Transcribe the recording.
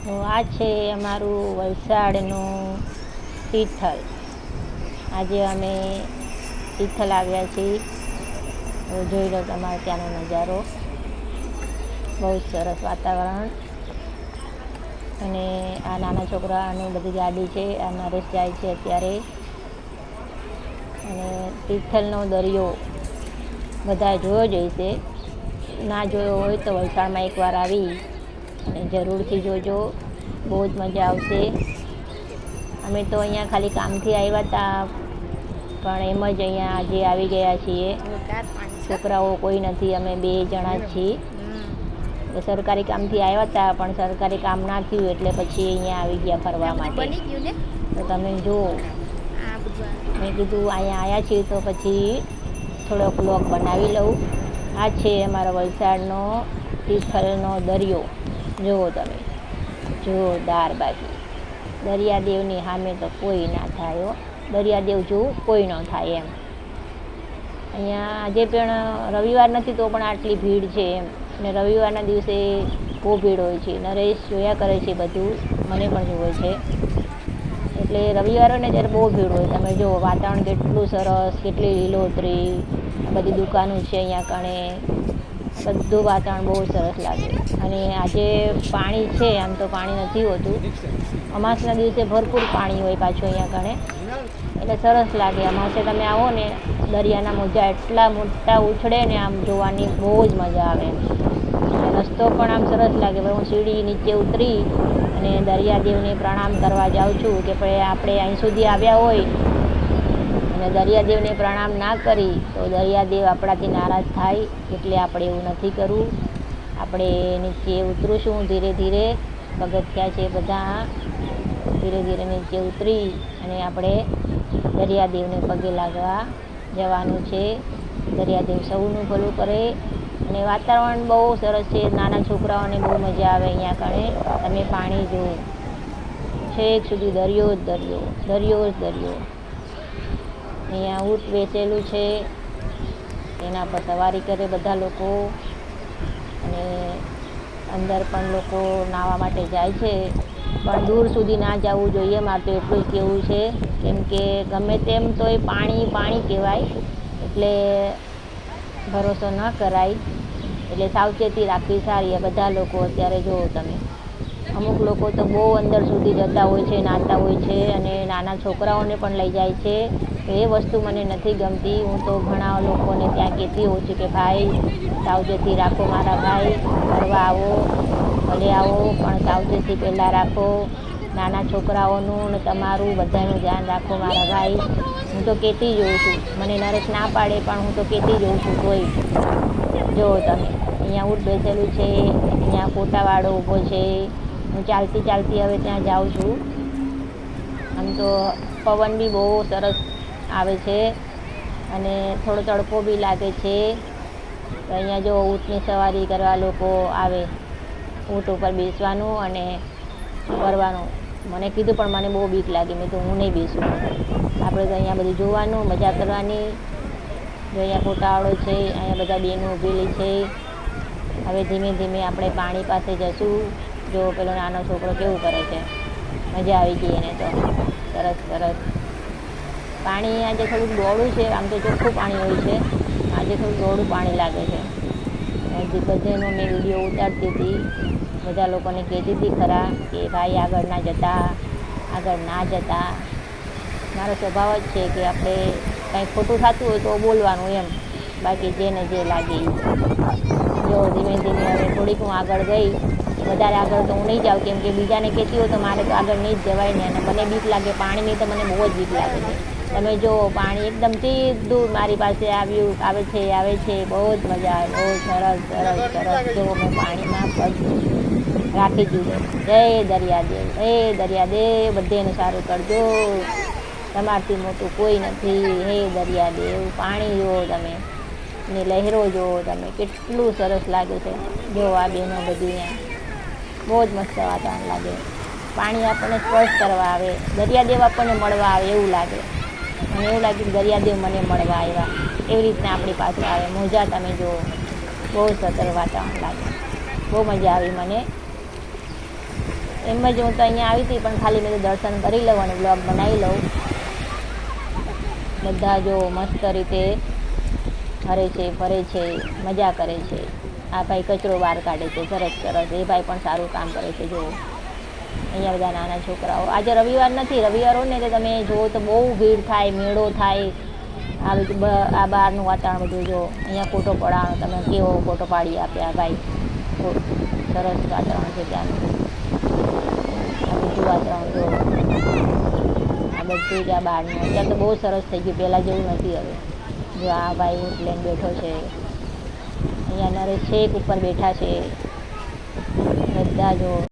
તો આ છે અમારું વલસાડનું તિથલ. આજે અમે તિથલ આવ્યા છીએ. તો જોઈ લો તમારે ત્યાંનો નજારો. બહુ જ સરસ વાતાવરણ. અને આ નાના છોકરાની બધી ગાડી છે. આ નરેશ જાય છે અત્યારે. અને તિથલનો દરિયો બધા જોયો જ હશે. ના જોયો હોય તો વલસાડમાં એકવાર આવી અને જરૂરથી જોજો. બહુ જ મજા આવશે. અમે તો અહીંયા ખાલી કામથી આવ્યા હતા, પણ એમ જ અહીંયા આજે આવી ગયા છીએ. છોકરાઓ કોઈ નથી, અમે 2 જણા જ છીએ. સરકારી કામથી આવ્યા હતા, પણ સરકારી કામ ના થયું એટલે પછી અહીંયા આવી ગયા ફરવા માટે. તો તમે જુઓ, મેં કીધું અહીંયા આવ્યા છીએ તો પછી થોડોક વ્લોગ બનાવી લઉં. આ છે અમારા વલસાડનો તિથલનો દરિયો. જુઓ તમે, જોરદાર. બાકી દરિયાદેવની સામે તો કોઈ ના થાય. દરિયાદેવ જોવું કોઈ ન થાય એમ. અહીંયા આજે પણ રવિવાર નથી તો પણ આટલી ભીડ છે એમ. અને રવિવારના દિવસે બહુ ભીડ હોય છે. નરેશ જોયા કરે છે બધું, મને પણ જોવે છે. એટલે રવિવાર હોય ને ત્યારે બહુ ભીડ હોય. તમે જુઓ વાતાવરણ કેટલું સરસ, કેટલી લીલોતરી, બધી દુકાનો છે અહીંયા કણે. બધું વાતાવરણ બહુ સરસ લાગે. અને આજે પાણી છે, આમ તો પાણી નથી હોતું. અમાસના દિવસે ભરપૂર પાણી હોય પાછું અહીંયા કણે, એટલે સરસ લાગે. અમાસે તમે આવો ને, દરિયાના મોજા એટલા મોટા ઉછળે ને, આમ જોવાની બહુ જ મજા આવે. રસ્તો પણ આમ સરસ લાગે. હું સીડી નીચે ઉતરી અને દરિયાદેવને પ્રણામ કરવા જાઉં છું કે ભાઈ આપણે અહીં સુધી આવ્યા હોય અને દરિયાદેવને પ્રણામ ના કરી તો દરિયાદેવ આપણાથી નારાજ થાય. એટલે આપણે એવું નથી કરવું. આપણે નીચે ઉતરીશું ધીરે ધીરે. પગથિયા છે બધા. ધીરે ધીરે નીચે ઉતરી અને આપણે દરિયાદેવને પગે લાગવા જવાનું છે. દરિયાદેવ સૌનું ભલું કરે. અને વાતાવરણ બહુ સરસ છે. નાના છોકરાઓને બહુ મજા આવે અહીંયા કણે. તમે પાણી જુઓ, છેક સુધી દરિયો જ દરિયો, દરિયો જ દરિયો. અહીંયા ઊંટ બેસેલું છે, એના પર સવારી કરે બધા લોકો. અને અંદર પણ લોકો નાહવા માટે જાય છે, પણ દૂર સુધી ના જવું જોઈએ. મારે તો એટલું જ કહેવું છે, કેમ કે ગમે તેમ તો એ પાણી પાણી કહેવાય, એટલે ભરોસો ન કરાય. એટલે સાવચેતી રાખવી સારી. બધા લોકો અત્યારે જુઓ તમે, અમુક લોકો તો બહુ અંદર સુધી જતા હોય છે, નાહતા હોય છે, અને નાના છોકરાઓને પણ લઈ જાય છે. તો એ વસ્તુ મને નથી ગમતી. હું તો ઘણા લોકોને ત્યાં કહેતી હોઉં છું કે ભાઈ સાવચેતી રાખો મારા ભાઈ. ફરવા આવો ભલે આવો, પણ સાવચેતી પહેલાં રાખો. નાના છોકરાઓનું ને તમારું બધાનું ધ્યાન રાખો મારા ભાઈ. હું તો કહેતી જ હોઉં છું. મને નરેશ ના પાડે પણ હું તો કહેતી જ હોઉં છું. તોય જુઓ તમે, અહીંયા ઊંટ બેસેલું છે, અહીંયા ફોટાવાળો ઊભો છે. હું ચાલતી ચાલતી હવે ત્યાં જાઉં છું. આમ તો પવન બી બહુ સરસ આવે છે અને થોડો તડકો બી લાગે છે. તો અહીંયા જો ઊંટની સવારી કરવા લોકો આવે. ઊંટ ઉપર બેસવાનું અને ફરવાનું. મને કીધું પણ મને બહુ બીક લાગી. મેં તો હું નહીં બેસું. આપણે તો અહીંયા બધું જોવાનું, મજા કરવાની. જો અહીંયા ફોટાવાળો છે, અહીંયા બધા બહેનો ઊભેલી છે. હવે ધીમે ધીમે આપણે પાણી પાસે જશું. જો પેલો નાનો છોકરો કેવું કરે છે, મજા આવી ગઈ એને તો. સરસ સરસ. પાણી આજે થોડુંક ડોળું છે. આમ તો ચોખ્ખું પાણી હોય છે, આજે થોડું ડોળું પાણી લાગે છે. બધાનો મેં વિડીયો ઉતારતી હતી. બધા લોકોને કહેતી હતી ખરા કે ભાઈ આગળ ના જતા, આગળ ના જતા. મારો સ્વભાવ જ છે કે આપણે કંઈ ખોટું થતું હોય તો બોલવાનું એમ, બાકી જેને જે લાગે. જો ધીમે ધીમે હવે થોડીક હું આગળ ગઈ. વધારે આગળ તો હું નહીં જાઉં, કેમ કે બીજાને કહેતી હોય તો મારે તો આગળ નહીં જ જવાય ને. અને મને બીક લાગે પાણીની, તો મને બહુ જ બીક લાગે છે. તમે જો પાણી એકદમ સીધું મારી પાસે આવે છે. બહુ જ મજા આવે. બહુ સરસ સરસ સરસ. જો મેં પાણીમાં પગ રાખી દીધો. જય દરિયાદેવ, હે દરિયાદેવ બધાને સારું કરજો. તમારથી મોટું કોઈ નથી. હે દરિયાદેવ. પાણી જુઓ તમે, ને લહેરો જુઓ તમે, કેટલું સરસ લાગે છે. જો આ બહેનો બધી અહીંયા બહુ જ મસ્ત વાતાવરણ લાગે. પાણી આપણને સ્પર્શ કરવા આવે. દરિયાદેવ આપણને મળવા આવે એવું લાગે. મને એવું લાગ્યું કે દરિયાદેવ મને મળવા આવ્યા, એવી રીતના આપણી પાસે આવે. મોજા તમે જુઓ, બહુ સરસ વાતાવરણ લાગે. બહુ મજા આવી મને. એમ જ હું તો અહીંયા આવી હતી, પણ ખાલી મેં દર્શન કરી લઉં અને બ્લોગ બનાવી લઉં. બધા જો મસ્ત રીતે હરે છે, ફરે છે, મજા કરે છે. આ ભાઈ કચરો બહાર કાઢે છે, સરસ સરસ. એ ભાઈ પણ સારું કામ કરે છે. જો અહીંયા બધા નાના છોકરાઓ, આજે રવિવાર નથી, રવિવાર હોય ને તો તમે જુઓ તો બહુ ભીડ થાય, મેળો થાય. આ બધું આ બહારનું વાતાવરણ બધું જો, અહીંયા ફોટો પડાવવાનો, તમે કેવો ફોટો પાડી આપ્યા ભાઈ. સરસ વાતાવરણ છે ત્યાંનું. આ બધું વાતાવરણ જો, આ બધું જ આ બહારનું. અત્યારે તો બહુ સરસ થઈ ગયું, પહેલાં જેવું નથી હવે. જો આ ભાઈ ઊંટ લઈને બેઠો છે, અહીંયા નરેશ છેક ઉપર બેઠા છે બધા જો.